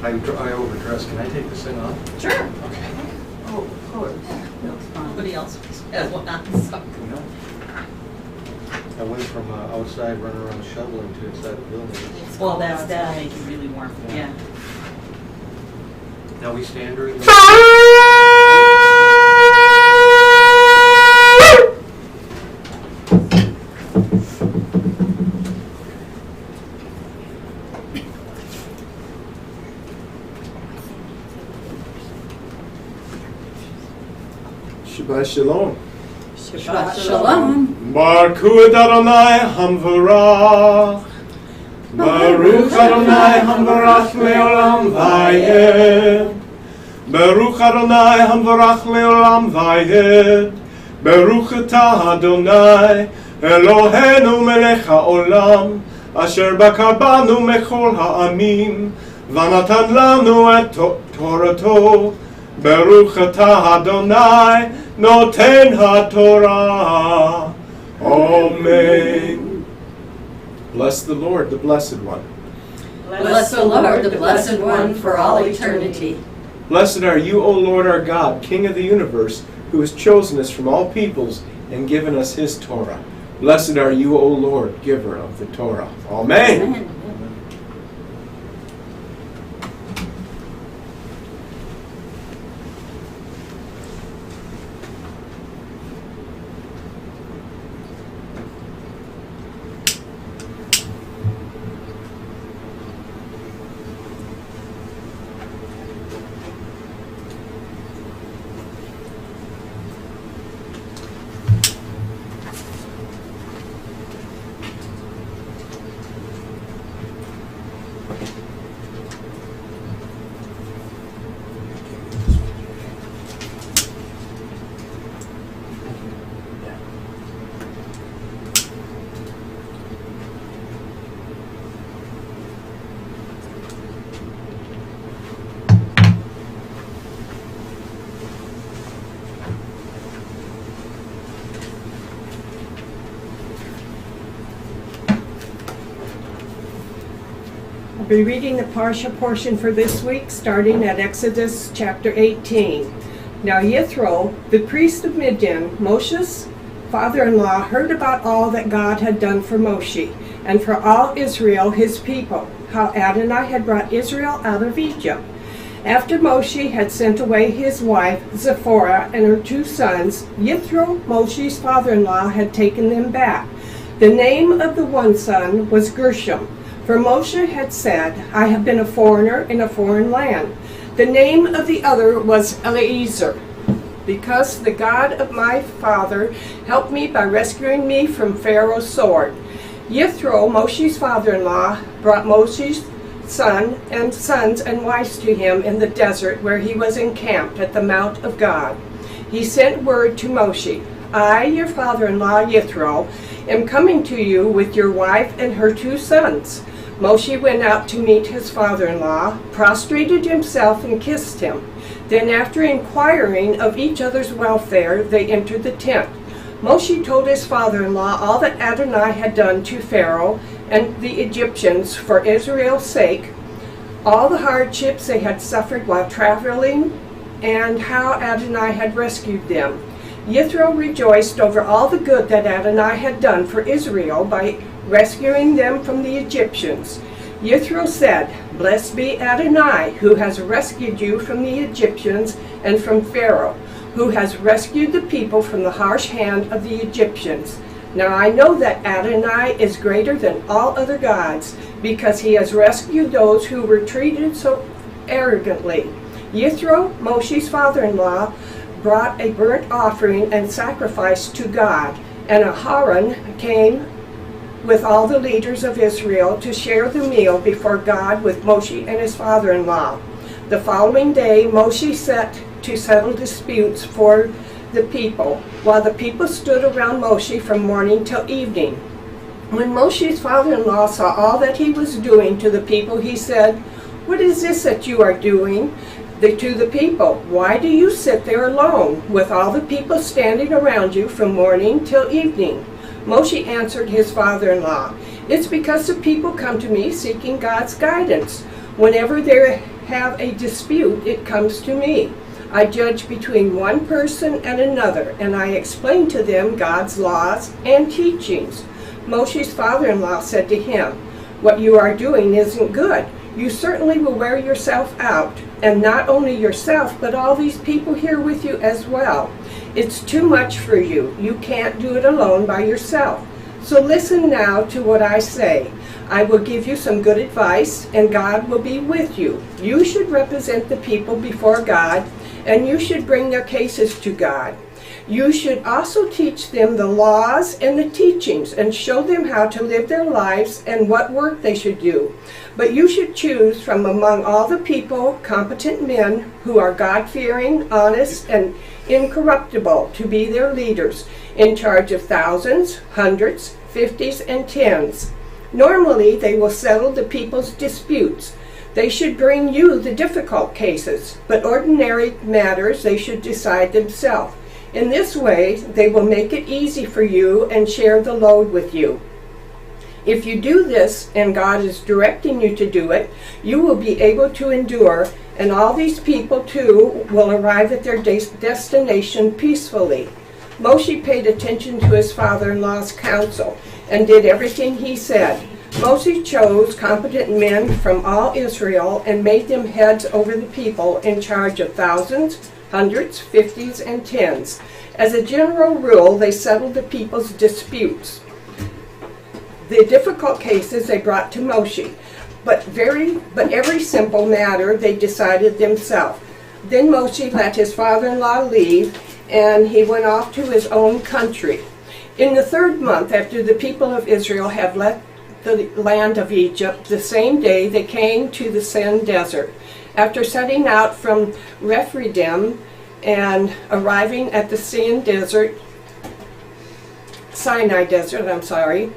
I overdressed. Can I take this thing off? Sure. Okay. Oh, of course. Nobody else has one on, so. No. I went from outside running around shoveling to inside the building. Well, that'll make you really warm, yeah. Now we stand during the... Shabbat Shalom. Shabbat Shalom. Baruch Adonai Hamvarach. Baruch Adonai Hamvarach Leolam Vayed. Baruch Adonai Hamvarach Leolam Vayed. Baruch Atah Adonai Eloheinu Melech HaOlam Asher bakar banu mechol ha'amim V'natan lanu et Torato. Baruch Atah Adonai Noten HaTorah. Amen. Bless the Lord, the Blessed One. Bless the Lord, the Blessed One, for all eternity. Blessed are you, O Lord our God, King of the universe, who has chosen us from all peoples and given us his Torah. Blessed are you, O Lord, giver of the Torah. Amen. Amen. I'll be reading the Parashah portion for this week, starting at Exodus chapter 18. Now Yitro, the priest of Midian, Moshe's father-in-law, heard about all that God had done for Moshe and for all Israel, his people, how Adonai had brought Israel out of Egypt. After Moshe had sent away his wife Zipporah and her 2 sons, Yitro, Moshe's father-in-law, had taken them back. The name of the one son was Gershom. For Moshe had said, I have been a foreigner in a foreign land. The name of the other was Eliezer, because the God of my father helped me by rescuing me from Pharaoh's sword. Yitro, Moshe's father-in-law, brought Moshe's sons and wives to him in the desert where he was encamped at the Mount of God. He sent word to Moshe, I, your father-in-law Yitro, am coming to you with your wife and her 2 sons. Moshe went out to meet his father-in-law, prostrated himself and kissed him. Then after inquiring of each other's welfare, they entered the tent. Moshe told his father-in-law all that Adonai had done to Pharaoh and the Egyptians for Israel's sake, all the hardships they had suffered while traveling, and how Adonai had rescued them. Yitro rejoiced over all the good that Adonai had done for Israel by rescuing them from the Egyptians. Yitro said, Blessed be Adonai, who has rescued you from the Egyptians and from Pharaoh, who has rescued the people from the harsh hand of the Egyptians. Now I know that Adonai is greater than all other gods, because he has rescued those who were treated so arrogantly. Yitro, Moshe's father-in-law, brought a burnt offering and sacrifice to God, and Aharon came with all the leaders of Israel to share the meal before God with Moshe and his father-in-law. The following day, Moshe set to settle disputes for the people, while the people stood around Moshe from morning till evening. When Moshe's father-in-law saw all that he was doing to the people, he said, What is this that you are doing? To the people, why do you sit there alone, with all the people standing around you from morning till evening? Moshe answered his father-in-law, It's because the people come to me seeking God's guidance. Whenever they have a dispute, it comes to me. I judge between one person and another, and I explain to them God's laws and teachings. Moshe's father-in-law said to him, "What you are doing isn't good. You certainly will wear yourself out, and not only yourself, but all these people here with you as well. It's too much for you. You can't do it alone by yourself. So listen now to what I say. I will give you some good advice, and God will be with you. You should represent the people before God, and you should bring their cases to God. You should also teach them the laws and the teachings and show them how to live their lives and what work they should do. But you should choose from among all the people competent men who are God-fearing, honest, and incorruptible to be their leaders, in charge of thousands, hundreds, fifties, and tens. Normally, they will settle the people's disputes. They should bring you the difficult cases, but ordinary matters they should decide themselves. In this way, they will make it easy for you and share the load with you. If you do this, and God is directing you to do it, you will be able to endure, and all these people too will arrive at their destination peacefully." Moshe paid attention to his father-in-law's counsel and did everything he said. Moshe chose competent men from all Israel and made them heads over the people in charge of thousands, hundreds, fifties, and tens. As a general rule, they settled the people's disputes. The difficult cases they brought to Moshe, but every simple matter they decided themselves. Then Moshe let his father-in-law leave, and he went off to his own country. In the 3rd month after the people of Israel had left the land of Egypt, the same day they came to the Sin Desert. After setting out from Rephidim and arriving at the Sinai Desert,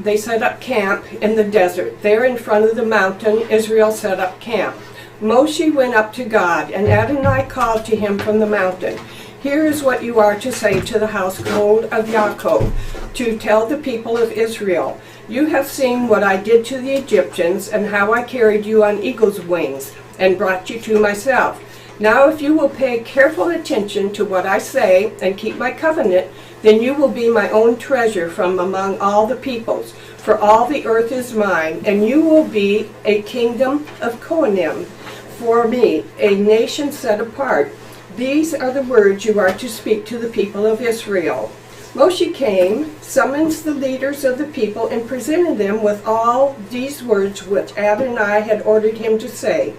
they set up camp in the desert. There in front of the mountain, Israel set up camp. Moshe went up to God, and Adonai called to him from the mountain. "Here is what you are to say to the household of Yaakov, to tell the people of Israel. You have seen what I did to the Egyptians, and how I carried you on eagle's wings, and brought you to myself. Now if you will pay careful attention to what I say, and keep my covenant, then you will be my own treasure from among all the peoples, for all the earth is mine, and you will be a kingdom of Kohanim for me, a nation set apart. These are the words you are to speak to the people of Israel." Moshe came, summons the leaders of the people, and presented them with all these words which Adonai had ordered him to say.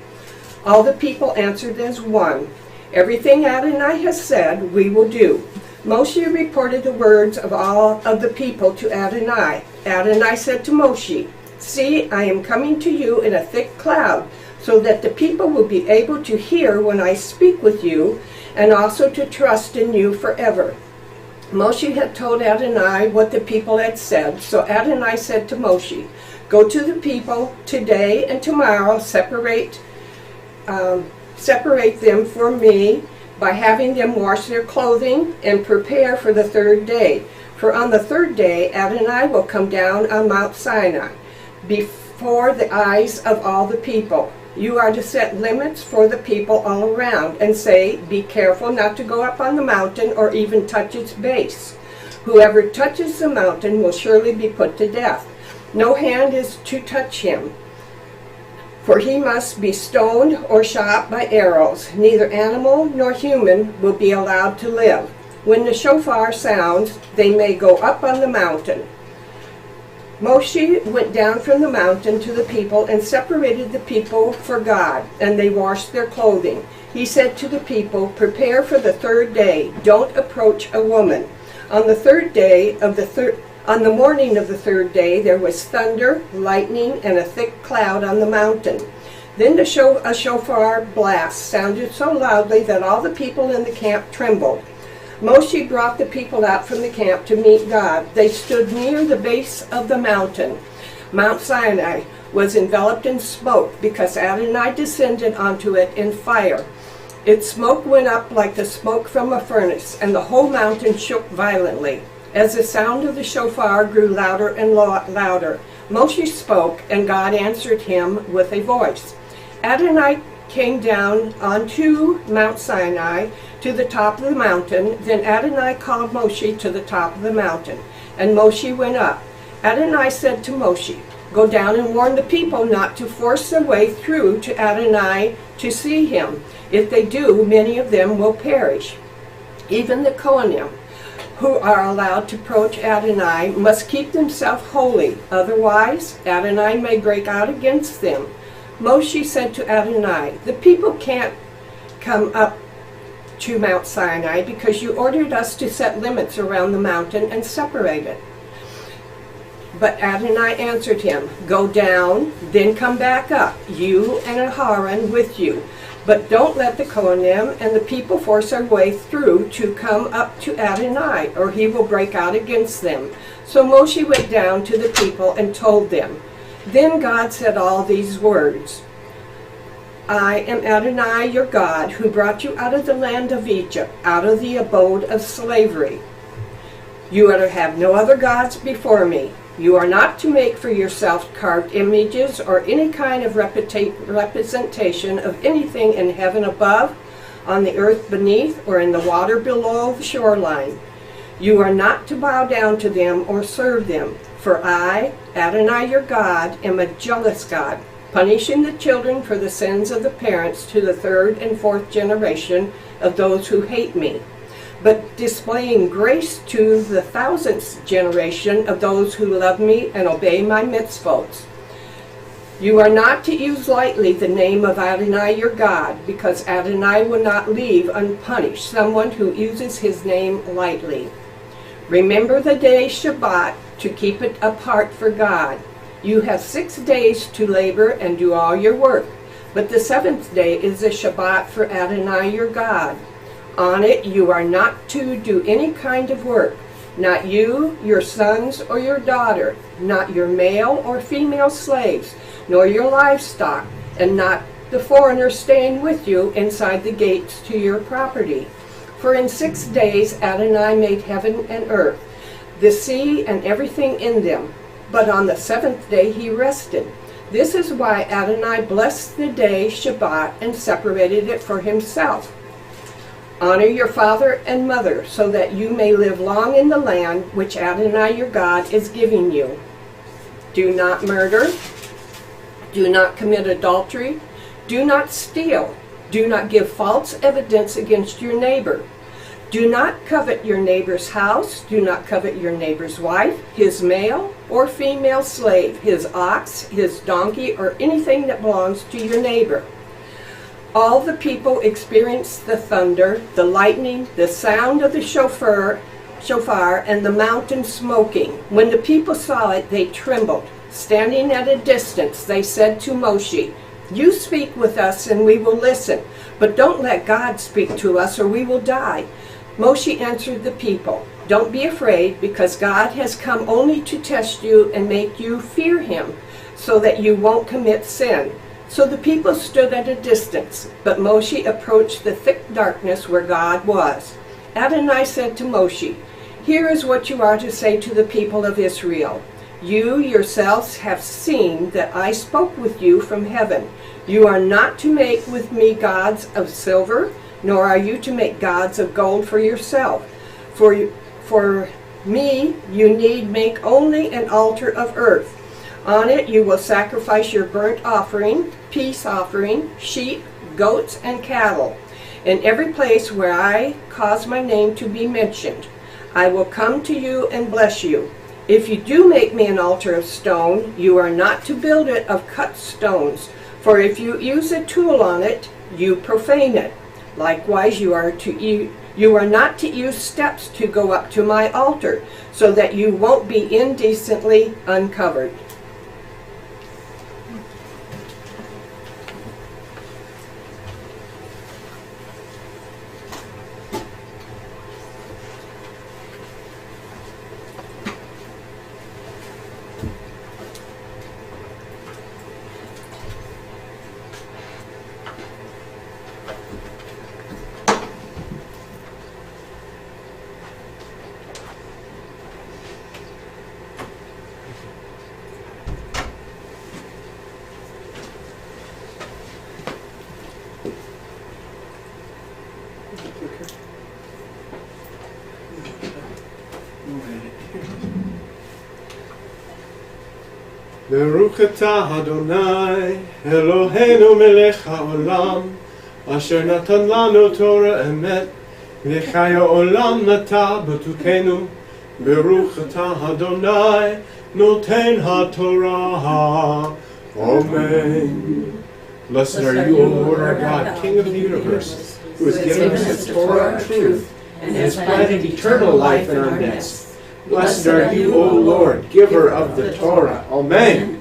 All the people answered as one. "Everything Adonai has said, we will do." Moshe reported the words of all of the people to Adonai. Adonai said to Moshe, "See, I am coming to you in a thick cloud, so that the people will be able to hear when I speak with you, and also to trust in you forever." Moshe had told Adonai what the people had said, so Adonai said to Moshe, "Go to the people today and tomorrow, separate them for me by having them wash their clothing and prepare for the 3rd day. For on the 3rd day Adonai will come down on Mount Sinai before the eyes of all the people. You are to set limits for the people all around and say, 'Be careful not to go up on the mountain or even touch its base. Whoever touches the mountain will surely be put to death. No hand is to touch him, for he must be stoned or shot by arrows. Neither animal nor human will be allowed to live. When the shofar sounds, they may go up on the mountain." Moshe went down from the mountain to the people and separated the people for God, and they washed their clothing. He said to the people, "Prepare for the 3rd day. Don't approach a woman." On the 3rd day on the morning of the 3rd day, there was thunder, lightning, and a thick cloud on the mountain. Then a shofar blast sounded so loudly that all the people in the camp trembled. Moshe brought the people out from the camp to meet God. They stood near the base of the mountain. Mount Sinai was enveloped in smoke because Adonai descended onto it in fire. Its smoke went up like the smoke from a furnace, and the whole mountain shook violently. As the sound of the shofar grew louder and louder, Moshe spoke, and God answered him with a voice. Adonai came down onto Mount Sinai to the top of the mountain. Then Adonai called Moshe to the top of the mountain, and Moshe went up. Adonai said to Moshe, "Go down and warn the people not to force their way through to Adonai to see him. If they do, many of them will perish. Even the Kohanim, who are allowed to approach Adonai, must keep themselves holy. Otherwise, Adonai may break out against them." Moshe said to Adonai, "The people can't come up to Mount Sinai because you ordered us to set limits around the mountain and separate it." But Adonai answered him, "Go down, then come back up, you and Aharon with you. But don't let the Kohanim and the people force their way through to come up to Adonai, or he will break out against them." So Moshe went down to the people and told them. Then God said all these words, "I am Adonai your God, who brought you out of the land of Egypt, out of the abode of slavery. You are to have no other gods before me. You are not to make for yourself carved images or any kind of representation of anything in heaven above, on the earth beneath, or in the water below the shoreline. You are not to bow down to them or serve them, for I, Adonai your God, am a jealous God, punishing the children for the sins of the parents to the third and fourth generation of those who hate me, but displaying grace to the thousandth generation of those who love me and obey my mitzvot. You are not to use lightly the name of Adonai your God, because Adonai will not leave unpunished someone who uses his name lightly. Remember the day Shabbat to keep it apart for God. You have 6 days to labor and do all your work, but the seventh day is a Shabbat for Adonai your God. On it you are not to do any kind of work, not you, your sons, or your daughter, not your male or female slaves, nor your livestock, and not the foreigner staying with you inside the gates to your property. For in 6 days Adonai made heaven and earth, the sea and everything in them, but on the seventh day he rested. This is why Adonai blessed the day Shabbat and separated it for himself. Honor your father and mother, so that you may live long in the land which Adonai your God is giving you. Do not murder. Do not commit adultery. Do not steal. Do not give false evidence against your neighbor. Do not covet your neighbor's house. Do not covet your neighbor's wife, his male or female slave, his ox, his donkey, or anything that belongs to your neighbor. All the people experienced the thunder, the lightning, the sound of the shofar, and the mountain smoking. When the people saw it, they trembled. Standing at a distance, they said to Moshe, "You speak with us and we will listen, but don't let God speak to us or we will die." Moshe answered the people, "Don't be afraid, because God has come only to test you and make you fear him, so that you won't commit sin." So the people stood at a distance, but Moshe approached the thick darkness where God was. Adonai said to Moshe, "Here is what you are to say to the people of Israel. You yourselves have seen that I spoke with you from heaven. You are not to make with me gods of silver, nor are you to make gods of gold for yourself. For me you need make only an altar of earth. On it you will sacrifice your burnt offering, peace offering, sheep, goats, and cattle. In every place where I cause my name to be mentioned, I will come to you and bless you. If you do make me an altar of stone, you are not to build it of cut stones, for if you use a tool on it, you profane it. Likewise, you are not to use steps to go up to my altar, so that you won't be indecently uncovered." Baruch atah Adonai, Eloheinu melech haolam, asher natan lanu Torah emet, v'chaya olam nata b'tukenu. Baruch atah Adonai, noten haTorah. Amen. Blessed are you, O Lord our God, King of the universe, who has given us the Torah of truth, and has planted eternal life in our midst. Blessed are you, O Lord, giver of the Torah. Amen.